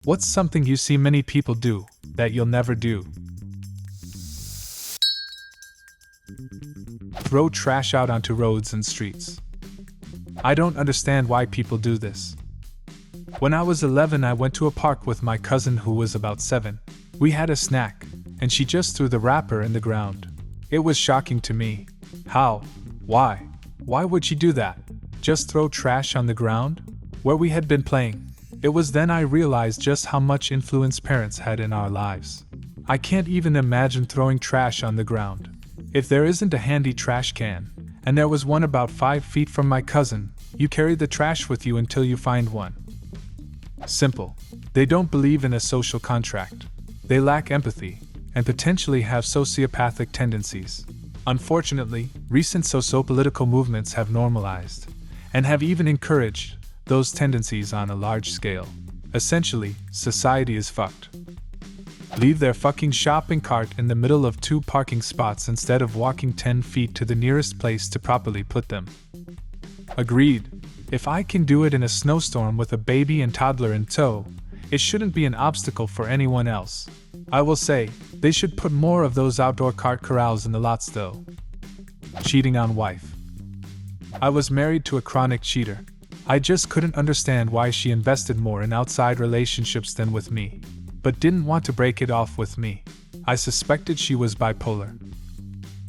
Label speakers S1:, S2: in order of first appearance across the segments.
S1: What's something you see many people do that you'll never do? Throw trash out onto roads and streets. I don't understand why people do this. When I was 11, I went to a park with my cousin who was about 7. We had a snack, and she just threw the wrapper in the ground. It was shocking to me. How? Why? Why would she do that? Just throw trash on the ground? Where we had been playing. It was then I realized just how much influence parents had in our lives. I can't even imagine throwing trash on the ground. If there isn't a handy trash can, and there was one about 5 feet from my cousin, you carry the trash with you until you find one. Simple. They don't believe in a social contract. They lack empathy, and potentially have sociopathic tendencies. Unfortunately, recent socio-political movements have normalized, and have even encouraged, those tendencies on a large scale. Essentially, society is fucked. Leave their fucking shopping cart in the middle of 2 parking spots instead of walking 10 feet to the nearest place to properly put them. Agreed. If I can do it in a snowstorm with a baby and toddler in tow, it shouldn't be an obstacle for anyone else. I will say, they should put more of those outdoor cart corrals in the lots though. Cheating on wife. I was married to a chronic cheater. I just couldn't understand why she invested more in outside relationships than with me, but didn't want to break it off with me. I suspected she was bipolar.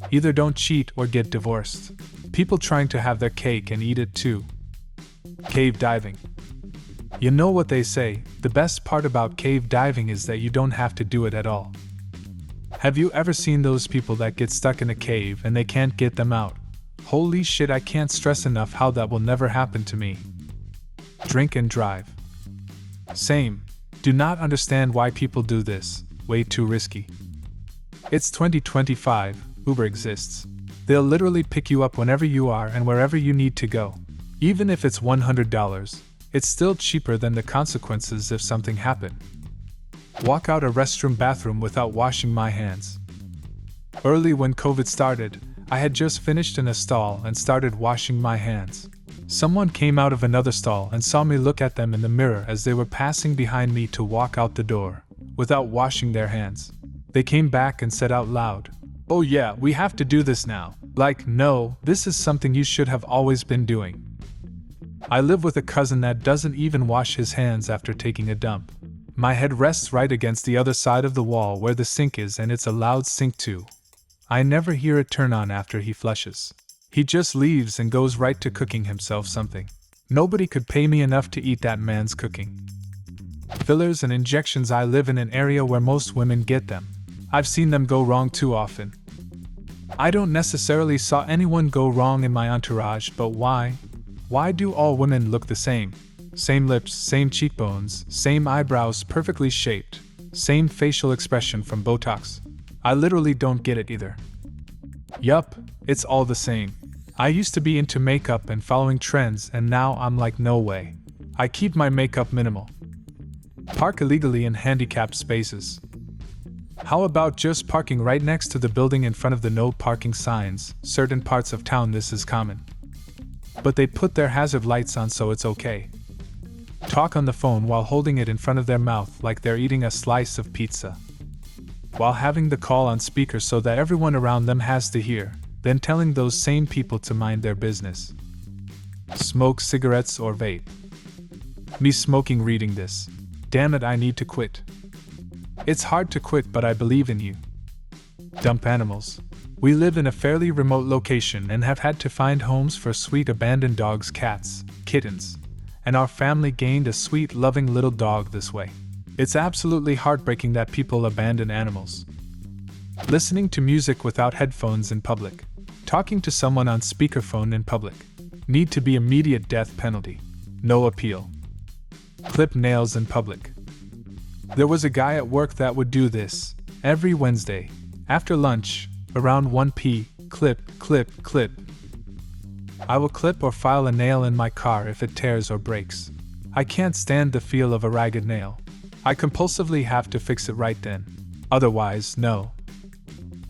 S1: Either don't cheat or get divorced. People trying to have their cake and eat it too. Cave diving. You know what they say, the best part about cave diving is that you don't have to do it at all. Have you ever seen those people that get stuck in a cave and they can't get them out? Holy shit, I can't stress enough how that will never happen to me. Drink and drive. Same. Do not understand why people do this. Way too risky. It's 2025, Uber exists. They'll literally pick you up whenever you are and wherever you need to go. Even if it's $100, it's still cheaper than the consequences if something happened. Walk out a restroom bathroom without washing my hands. Early when COVID started, I had just finished in a stall and started washing my hands. Someone came out of another stall and saw me look at them in the mirror as they were passing behind me to walk out the door, without washing their hands. They came back and said out loud, "Oh yeah, we have to do this now." Like, no, this is something you should have always been doing. I live with a cousin that doesn't even wash his hands after taking a dump. My head rests right against the other side of the wall where the sink is, and it's a loud sink too. I never hear it turn on after he flushes. He just leaves and goes right to cooking himself something. Nobody could pay me enough to eat that man's cooking. Fillers and injections. I live in an area where most women get them. I've seen them go wrong too often. I don't necessarily saw anyone go wrong in my entourage, but why? Why do all women look the same? Same lips, same cheekbones, same eyebrows perfectly shaped, same facial expression from Botox. I literally don't get it either. Yup, it's all the same. I used to be into makeup and following trends, and now I'm like, no way. I keep my makeup minimal. Park illegally in handicapped spaces. How about just parking right next to the building in front of the no parking signs? Certain parts of town this is common. But they put their hazard lights on so it's okay. Talk on the phone while holding it in front of their mouth like they're eating a slice of pizza. While having the call on speaker so that everyone around them has to hear, then telling those same people to mind their business. Smoke cigarettes or vape. Me smoking reading this. Damn it, I need to quit. It's hard to quit, but I believe in you. Dump animals. We live in a fairly remote location and have had to find homes for sweet abandoned dogs, cats, kittens, and our family gained a sweet, loving little dog this way. It's absolutely heartbreaking that people abandon animals. Listening to music without headphones in public. Talking to someone on speakerphone in public. Need to be immediate death penalty. No appeal. Clip nails in public. There was a guy at work that would do this. Every Wednesday, after lunch, around 1 p, clip, clip, clip. I will clip or file a nail in my car if it tears or breaks. I can't stand the feel of a ragged nail. I compulsively have to fix it right then. Otherwise, no.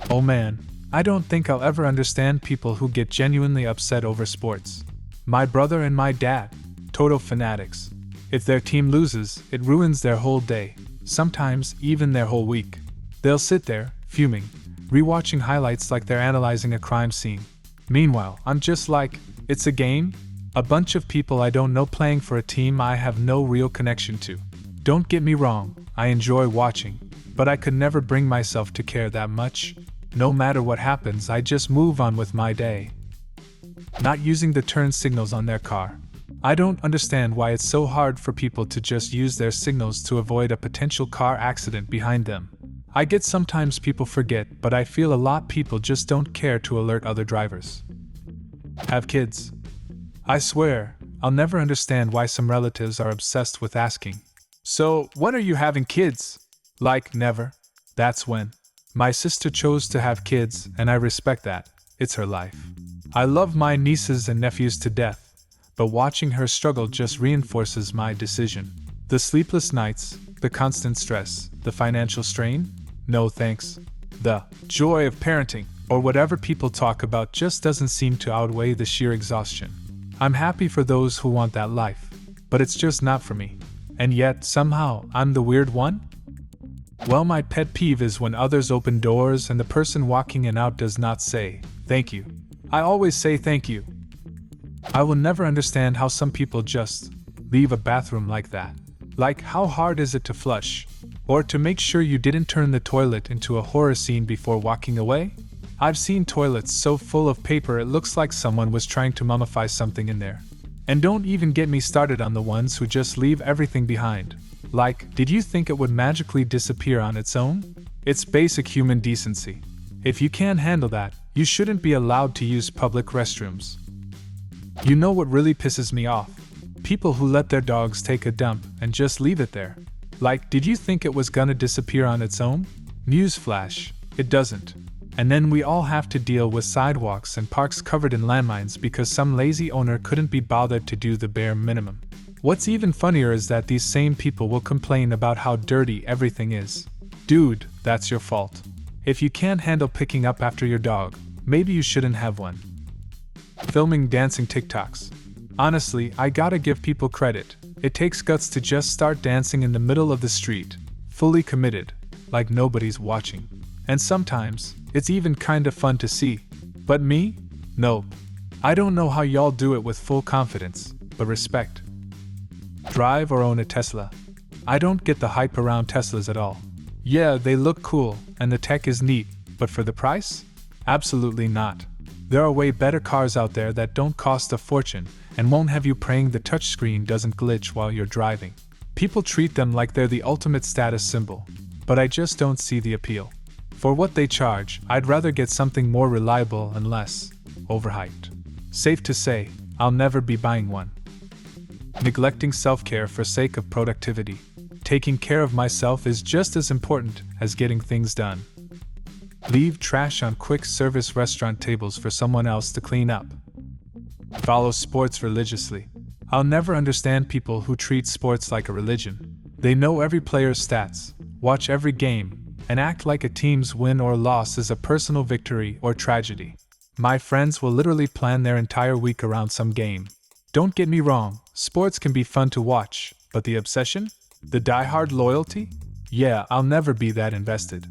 S1: Oh man, I don't think I'll ever understand people who get genuinely upset over sports. My brother and my dad, total fanatics. If their team loses, it ruins their whole day, sometimes even their whole week. They'll sit there, fuming, rewatching highlights like they're analyzing a crime scene. Meanwhile, I'm just like, it's a game? A bunch of people I don't know playing for a team I have no real connection to. Don't get me wrong, I enjoy watching, but I could never bring myself to care that much. No matter what happens, I just move on with my day. Not using the turn signals on their car. I don't understand why it's so hard for people to just use their signals to avoid a potential car accident behind them. I get sometimes people forget, but I feel a lot people just don't care to alert other drivers. Have kids? I swear, I'll never understand why some relatives are obsessed with asking, "So, when are you having kids?" Like, never. That's when. My sister chose to have kids, and I respect that. It's her life. I love my nieces and nephews to death, but watching her struggle just reinforces my decision. The sleepless nights, the constant stress, the financial strain? No thanks. The joy of parenting, or whatever people talk about, just doesn't seem to outweigh the sheer exhaustion. I'm happy for those who want that life, but it's just not for me. And yet, somehow, I'm the weird one? Well, my pet peeve is when others open doors and the person walking in out does not say, "Thank you." I always say thank you. I will never understand how some people just leave a bathroom like that. Like, how hard is it to flush? Or to make sure you didn't turn the toilet into a horror scene before walking away? I've seen toilets so full of paper it looks like someone was trying to mummify something in there. And don't even get me started on the ones who just leave everything behind. Like, did you think it would magically disappear on its own? It's basic human decency. If you can't handle that, you shouldn't be allowed to use public restrooms. You know what really pisses me off? People who let their dogs take a dump and just leave it there. Like, did you think it was gonna disappear on its own? Newsflash, it doesn't. And then we all have to deal with sidewalks and parks covered in landmines because some lazy owner couldn't be bothered to do the bare minimum. What's even funnier is that these same people will complain about how dirty everything is. Dude, that's your fault. If you can't handle picking up after your dog, maybe you shouldn't have one. Filming dancing TikToks. Honestly, I gotta give people credit. It takes guts to just start dancing in the middle of the street, fully committed, like nobody's watching. And sometimes, it's even kinda fun to see. But me? Nope. I don't know how y'all do it with full confidence, but respect. Drive or own a Tesla. I don't get the hype around Teslas at all. Yeah, they look cool, and the tech is neat, but for the price? Absolutely not. There are way better cars out there that don't cost a fortune and won't have you praying the touchscreen doesn't glitch while you're driving. People treat them like they're the ultimate status symbol, but I just don't see the appeal. For what they charge, I'd rather get something more reliable and less overhyped. Safe to say, I'll never be buying one. Neglecting self-care for sake of productivity. Taking care of myself is just as important as getting things done. Leave trash on quick service restaurant tables for someone else to clean up. Follow sports religiously. I'll never understand people who treat sports like a religion. They know every player's stats, watch every game, and act like a team's win or loss is a personal victory or tragedy. My friends will literally plan their entire week around some game. Don't get me wrong, sports can be fun to watch, but the obsession? The die-hard loyalty? Yeah, I'll never be that invested.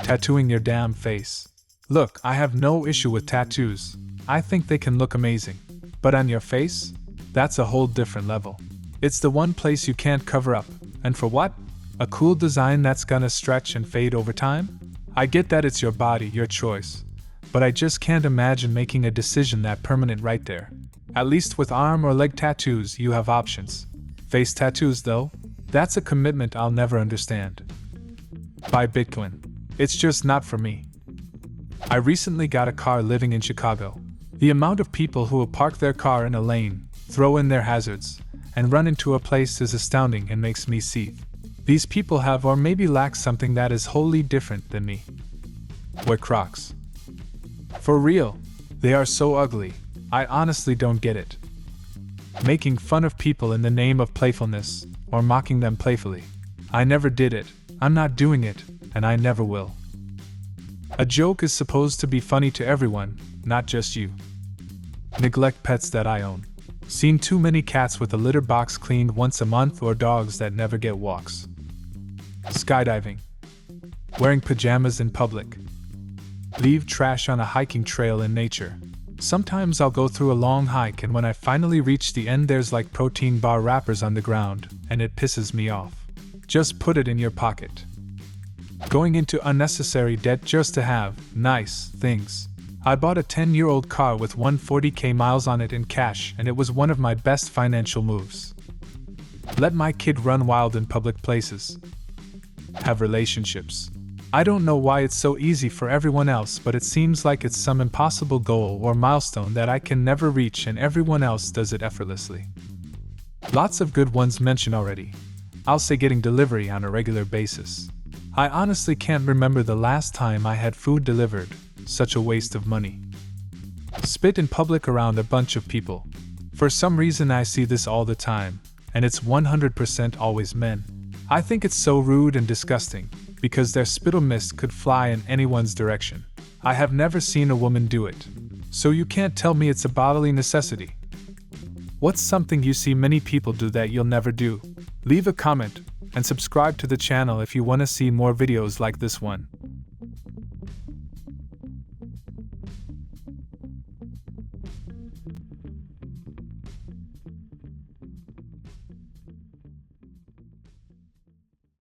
S1: Tattooing your damn face. Look, I have no issue with tattoos. I think they can look amazing. But on your face? That's a whole different level. It's the one place you can't cover up. And for what? A cool design that's gonna stretch and fade over time? I get that it's your body, your choice. But I just can't imagine making a decision that permanent right there. At least with arm or leg tattoos, you have options. Face tattoos, though? That's a commitment I'll never understand. Buy Bitcoin. It's just not for me. I recently got a car living in Chicago. The amount of people who will park their car in a lane, throw in their hazards, and run into a place is astounding and makes me seethe. These people have or maybe lack something that is wholly different than me. Wear Crocs. For real, they are so ugly. I honestly don't get it. Making fun of people in the name of playfulness, or mocking them playfully. I never did it, I'm not doing it, and I never will. A joke is supposed to be funny to everyone, not just you. Neglect pets that I own. Seen too many cats with a litter box cleaned once a month or dogs that never get walks. Skydiving. Wearing pajamas in public. Leave trash on a hiking trail in nature. Sometimes I'll go through a long hike and when I finally reach the end there's like protein bar wrappers on the ground, and it pisses me off. Just put it in your pocket. Going into unnecessary debt just to have nice things. I bought a 10-year-old car with 140k miles on it in cash, and it was one of my best financial moves. Let my kid run wild in public places. Have relationships. I don't know why it's so easy for everyone else, but it seems like it's some impossible goal or milestone that I can never reach and everyone else does it effortlessly. Lots of good ones mentioned already. I'll say getting delivery on a regular basis. I honestly can't remember the last time I had food delivered. Such a waste of money. Spit in public around a bunch of people. For some reason I see this all the time, and it's 100% always men. I think it's so rude and disgusting, because their spittle mist could fly in anyone's direction. I have never seen a woman do it, so you can't tell me it's a bodily necessity. What's something you see many people do that you'll never do? Leave a comment, and subscribe to the channel if you want to see more videos like this one.